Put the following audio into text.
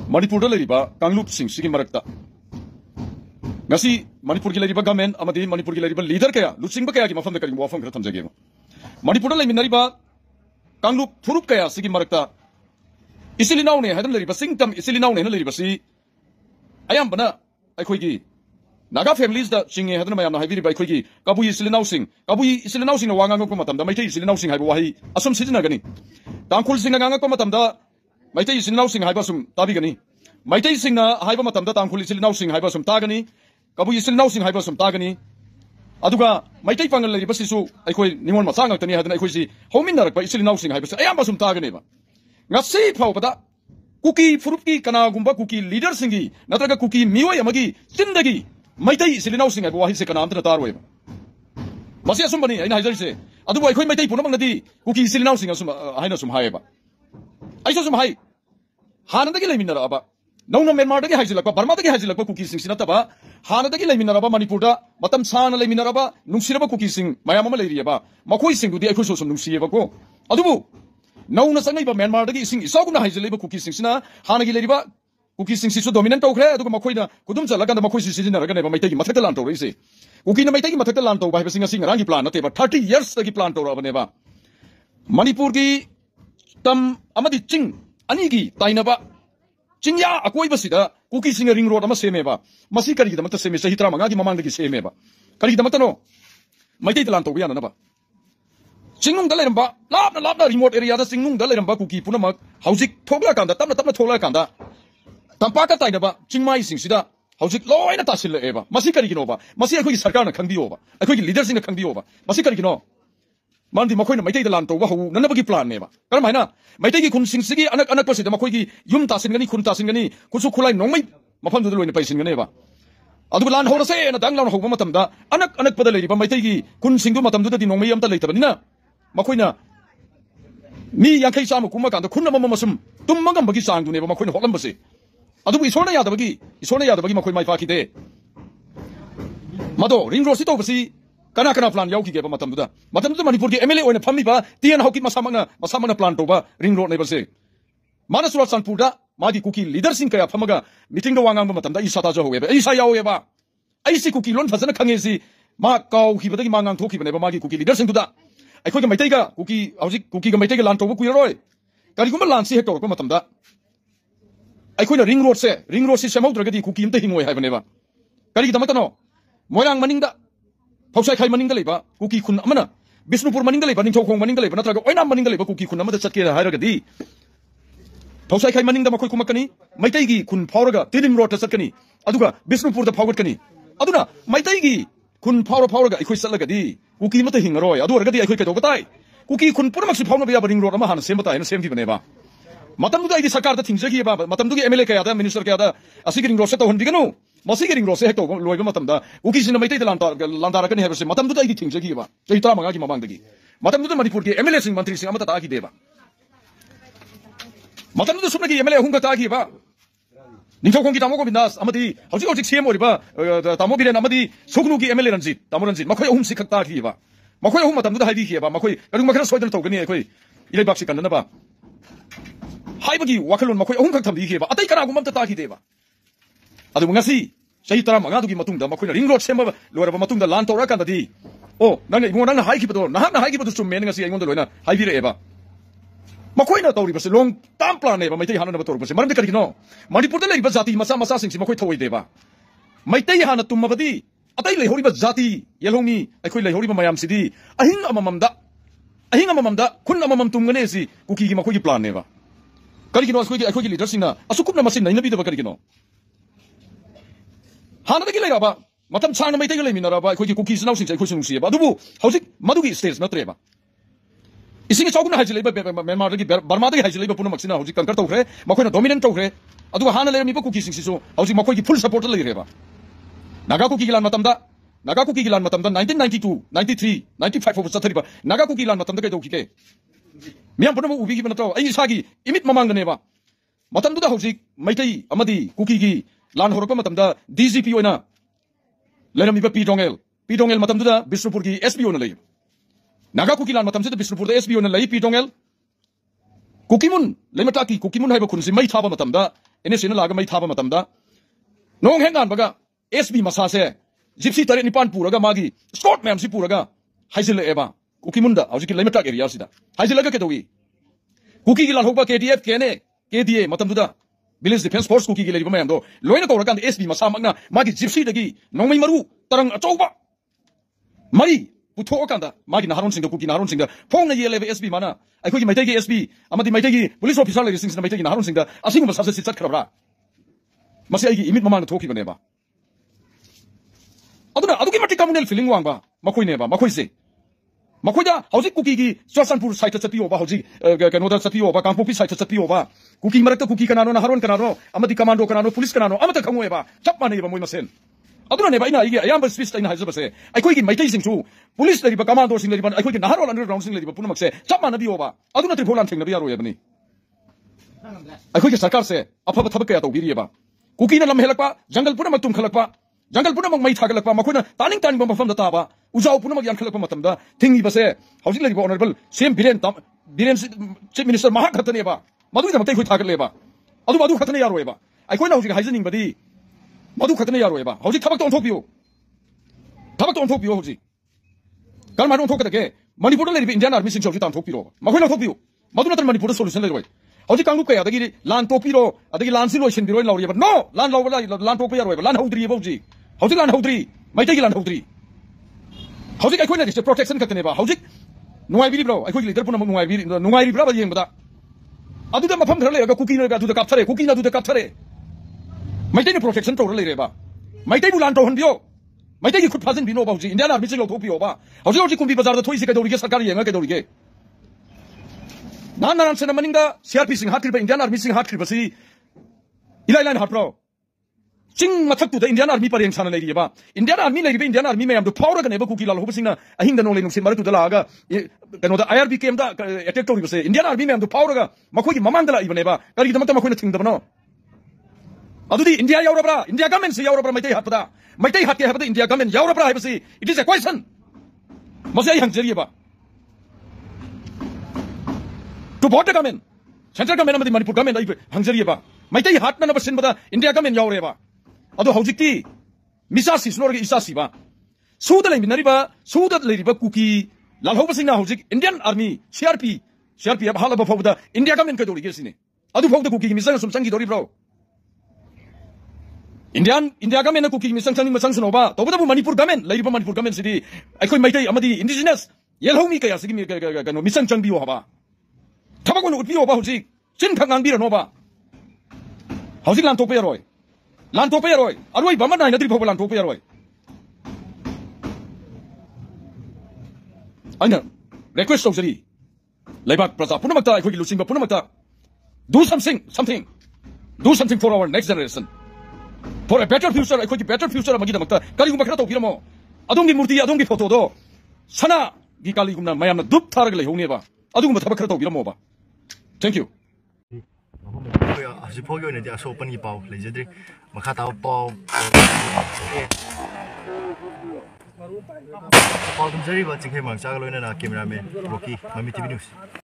मणिपुर कांगलूप सिंह मरक्ता मणिपुर की गवर्नमेंट मणिपुर की लीडर क्या लुचिंग क्या की मफम करी वाफम खर थमजगे मणिपुर कांगलूप फुरुप क्या मरक्ता इसिलिनाउने है सिंगतम इसिलिनाउने अयंबना अखोगी नागा फैमिलीज दा चिंगे हदन मयाम हाइबिरिबा अखोगी कबुई इसिलिनाउसिंग वांगांगक मतमदा मैथै इसिलिनाउसिंग हाइबो वाही असम सिजनगनी तांखुल सिंग गांगक मतमदा मैथै इसिलिनाउसिंग हाइबा सुम ताबिगनी मैथै सिंग हाइबा मतमदा तांखुल इसिलिनाउसिंग हाइबा सुम तागनी कबुई इसिलिनाउसिंग हाइबा सुम तागनी अदुगा मैथै पांगल लरिबसिसु अखोई निमोन मसा ngakतनी हदन अखोइसि होमिनरक इसिलिनाउसिंग हाइबस अयाम सुम तागनेबा ngasi फाउबदा कुकी फुरुपकी कनागुंबा कुकी लीडर सिंगी नत्रगा कुकी मियोय अमगी चिंदगी मैथै इसिलिनाउ सिंग हाइबो वाही से कनामतन तारोयबा मसी असुमबनी आइना हाइजरिसे अदुबो अखोइ मैथै पुनमंगनदी कुकी इसिलिनाउ सिंग असुम हाइना सुम हायबा आइसो सुम हाइ हानदगी लेमिनरबा नौनो म्यांमारदगी हाइजिलकबा बर्मादगी हाइजिलकबा कुकी सिंग सिनतबा हानदगी लेमिनरबा मणिपुरदा मतम साना लेमिनरबा नुंसिरबा कुकी सिंग मयाम अमा लेरियबा मखोइ सिंगदुदी अखोइ सोसुम नुंसियबको अदुबो नौना संगैबा म्यांमारदगी इसिंग इसागुना हाइजिलेबा कुकी सिंगसिना हानगी लेरिबा कुकी सिंगसिसु डोमिनेंट तौखरे अदुगा मखोइना कुदुम चलगन मखोइसि सिजिनरगनेबा मैथैगी मथक्ता लान तौरैसे कुकीना मैथैगी मथक्ता लान तौबा हाइबसिंग सिंग रांगी प्लान नतेबा 30 इयर्स तगी प्लान तौरबनेबा मणिपुर की तम अमदी चिंग अनिगी ताइनबा चिंगया अकोइबसिदा कुकी सिंग रिंग रोड अमा सेमेबा मसी करिगिदमत सेमे सही 35 की ममांगदगी सेमेबा करिगिदमतनो मैथै लान तौबा याननबा चिंगुंग दा लेरंबा लापना रिमोट एरिया दा चिंगुंग दा लेरंबा कुकी पुनमक हौजिक थोगला कांदा तमना थोगला कांदा तंपाका ताइनबा चिंगमाई सिंगसिदा हौजिक लोइना तासिलएबा मसी करिगिनोबा मसी अखोगी सरकारना खंगबियोबा अखोगी लीडर सिंगना खंगबियोबा मसी करिगिनो मानदि मखोइना मैथैदा लान तौबा हौ ननबगी प्लान नेबा करमाइना मैथैगी खुन सिंगसिगी अनक पसिदा मखोगी युम तासिनगनी खुन तासिनगनी कुसु खुलाइ नोंमै मफमदुदा लोइना पैसिनगनेबा अदुग लान होरसे ना दांग लान होबा मतमदा अनक पदा लेरिबा मैथैगी खुन सिंगदु मतमदुदादि नोंमै अमता लेतबनिना मखोइना मी यांखै चाम कुमा कांदा खुन ममसुम तुममगमबगी चांगदुनेबा मखोइना होलंबसे अदुबु इसोरना यादबगी मखोइ माइ पाखिदे मदो रिंग रोड सितोबसी कना प्लान याउखिगेबा मतमदुदा मणिपुर की एमएलए ओइना फम्मिबा टीएन हौकी मसामना प्लान तोबा रिंग रोड नेबसे मानस चुरचंदपुरदा मागी कुकी लीडर सिंग कया फमगा मीटिंग वांगांग मतमदा ई साता जहोबेबा ई सा यावेबा आई सी कुकी लोन फजन खंगेसी मा काउखिबदगी मांगांग थोखिबनेबा मागी कुकी लीडर सिंग दुदा अखोगे मैथैगा कुकी हौजिक कुकीगा मैथैगा लान तोबा कुइरोय करिगुम लान से हेक तोरको मतमदा अखोइना रिंग रोड से सेमौद्रगदी कुकी अमता हिंगोय हाइबनेबा करिगदमतनो मोयरांग मनिंगदा फौसाइखाइ मनिंगदा लेबा कुकी खुन अमना बिष्णुपुर मनिंगदा लेबा निंथौखोंग मनिंगदा लेबा नत्रगा ओइनाम मनिंगदा लेबा कुकी खुन अमदा चटके हाइरगदी फौसाइखाइ मनिंगदा मखोइ कुमकनी मैथैगी खुन फावरगा तिनिम रोड चटकनी अदुगा बिष्णुपुरदा फावगतकनी अदुना मैथैगी खुन फावरगा अखोइ चलगदी कुकी मत हिंगरोय अदु अरगदी अखोइ कैदोबताइ कुकी खुन पुरमक्सि फावनबा याबा रिंग रोड अमा हाना सेमबता हाइना सेमखिबनेबा मतमदुदा इदि सरकार दा थिंगजगिबा मतमदुगी एमएलए कयादा मिनिस्टर कयादा असिगी रिंग रोड से तौहनबिगनु मसिगी रिंग रोड से हेक तौबा लोइबा मतमदा कुकी सिना मैथैदा लांदारकनी हेबसे मतमदुदा इदि थिंगजगिबा चै 35 की ममांगदगी मतमदुदा मणिपुर की एमएलए सिंग मंत्री सिंग अमता तागी देबा मतमदुदा सुमनगी एमएलए हुंगा तागिबा निंथौखोंगी तामो गोविंदास अमदी हौजिक सीएम ओरिबा तामो बिरेन अमदी सुगनुगी एमएलए रंजीत तामो रंजीत मखोय अहुम सिखक तागिबा मखोय अहुम मतमदुदा हाइबिखिबा मखोय करुंग मखरा सोइदन तौगनी अखोय इलेबाक्सि कन्ननबा हाइबगी वाखलोन मखोय अहुम खक थंबिखिबा अतै कनागुम अमता तागिदेबा अदु ngasi सही 35 दुगी मतुंगदा मखोयना रिंग रोड सेम लोरबा मतुंगदा लान तौरा कांददी ओ नंग इमो नंग हाइखिबदो नहाना हाइखिबदो चुम्मेन ngasi आइगोंदा लोइना हाइबिरेबा मखोइना तौरिबसे लोंग टाइम प्लान नेबा मैथै हाननबा तौरबसे मरमदे करिगिनो मणिपुरदा लेरिबा जाति मसा सिंगसि मखोइ थौइदेबा मैथै हाना तुम्मबदी अतै लेहोरिबा जाति येलोंगी अखोइ लेहोरिबा मयामसिदी अहिंग अमममदा खुन अममम तुमगनेसि कुकीगी मखोइगी प्लान नेबा करिगिनो अखोइगी लीडर सिंगना असुकुपना मसिन नैनबिदबा करिगिनो हानदगी लेगाबा मतम सांगना मैथैगा लेमिनराबा अखोइगी कुकी सिनाउ सिंगसे अखोइ सुनुसियबा अदुबु हौजिक मदुगी स्टेज नत्रेबा इसिंग चौगुना हाइजिलेबा म्यांमारदगी बर्मादगी हाइजिलेबा पुनमक्सिना हौजिक कंकर तौखरे मखोइना डोमिनेंट तौखरे अदुगा हाना लेरमिबा कुकी सिंगसिसु हौजिक मखोइगी फुल सपोर्ट लेरेबा नागा कुकी लान मतमदा 1992 93 95 फो चथरिबा नागा कुकी लान मतमदा कैदौखिके मियाम पुनम उबिगिबा नत्रो आई इसागी इमित ममांगनेबा मतमदुदा हौजिक मैथै अमदी कुकीगी लान होरकपा मतमदा डीजीपी ओइना लेरमिबा पीडोंगेल मतमदुदा बिष्णुपुर की एसपी ओइना लेय नागा कुकी लान मतमसिदा बिष्णुपुर दा एसपी ओइना लेय पीडोंगेल कुकीमुन लेमटा की कुकीमुन हाइबा खुनसि मै थाबा मतमदा NSA na laga mai thaba matamda nong hengan baga SB masa se gypsy tare nipan puraga magi Scott ma'am si puraga haizil eba kukimunda hauji ki limit area sida haizil laga kedogi kuki gilan hoba KDF kene KDA matamduda Village Defense Force kuki gilari ma'am do loina ko rakan SB masa magna magi gypsy dagi nongmai maru tarang achauba mari puto kanda magi naharon singda kuki naharon singda phong na yeleve SB mana ai ki maitai gi SB amadi maitai gi police officer le singda maitai gi naharon singda asing masa se chat khrabra masi ai gi imit mamang thoki baneba aduna aduki mati communal feeling wangba makoi neba makoi se makoida hauji kuki gi Churchanpur site chati oba hauji kanoda chati oba Kangpopi site chati oba kuki marakta kuki kanano naharon kanano amadi commando kanano police kanano amata khangoeba chap maneba moi masen aduna neba ina igi ayamba space ina haizaba se aikoi gi maitai singchu police lariba commando sing lariba aikoi gi naharon underground sing lariba punamak se chap manabi oba aduna tripolan thingna biya royabani aikoi gi sarkar se afaba thabak ya tawbiriba kuki na lam helakpa jungle punamak tum khalakpa jungle punamak mai thagalakpa makoina taning taning ba mafam da taba ujau punamak yan khalakpa matamda thingi base hauji lariba honorable same biren chief minister mahak khatane ba madu da matai khoi thagaleba adu khatane ya royeba aikoi na hauji haizening badi madu khatane ya royeba hauji thabak ton thokbiyo hauji kal ma don thokadage manipur lariba Indian army sing hauji tan thokpiro makoi na thokbiyo madu na tan manipur solution le roy hauji kanglup kaya adagi lan topiro adagi lan silo shin biro lauriya no lan lawala lan topiya roy lan haudri hauji lan haudri maitai lan haudri hauji kai koina protection katane ba hauji nuai biri bro ai khoi leader puna nuai biri bra ba yeng bada adu da mafam thara lega kuki na ga du da kapthare kuki na du da kapthare maitai ni protection to le re ba maitai bu lan to hon bio maitai ki khut phajin bino ba hauji Indian army sing lo thopio ba hauji kumbi bazar da thoi se ka dori ge sarkar yenga ke dori ge nan sen maninga CRP sing hatkir ba Indian army sing hatkir ba si ilailan hatro ching mathak tu da Indian army pareng sana lei ba Indian army lei ba Indian army me am do power ka ne ba kuki lal ho sing na ahing da no le nung sin mar tu da la ga kano da IRB kem da attack to se Indian army me am do power ga makoi gi mamang da la ibane ba kari da mata makoi na thing da no adudi India yaurabra India government se yaurabra maitai hatpada maitai hatte habada India government yaurabra haibasi it is a question masai hang jeri ba to border government central government amadi Manipur government ai hang jeri ba maitai hatna na ba sin bada India government yaure ba ado hojikti misasi snor gi isasi ba suda lai binari ba suda lai ba kuki lal hoba singna hojik Indian army CRP ab hala ba fawda India government ka dori gesine adu fawda kuki misang sum sangi dori bro India government na kuki misang sang sno ba to ba Manipur government lai ba Manipur government city aikoi maitai amadi indigenous yelhomi kaya sigi ga no misang chang biyo haba thabak no utbiyo ba hojik chin thangang bi no ba hojik lan to pe roi aroi ba man na dri phoblan to pe roi aina request sori laibak praja punamakta aikoi lusing ba punamakta do something for our next generation for a better future aikoi better future magi damakta kali gum khara to piramo adongi murti adongi photo do sana gi kali gumna mayamna dup tharag le hone ba adugum thabak khara to piramo ba thank you Hasi phoyo ne dia sopan gi pau le jedri makha taw pau pau dum jeri ba chinghe mang cha ga loina na cameraman Rocky Mami TV News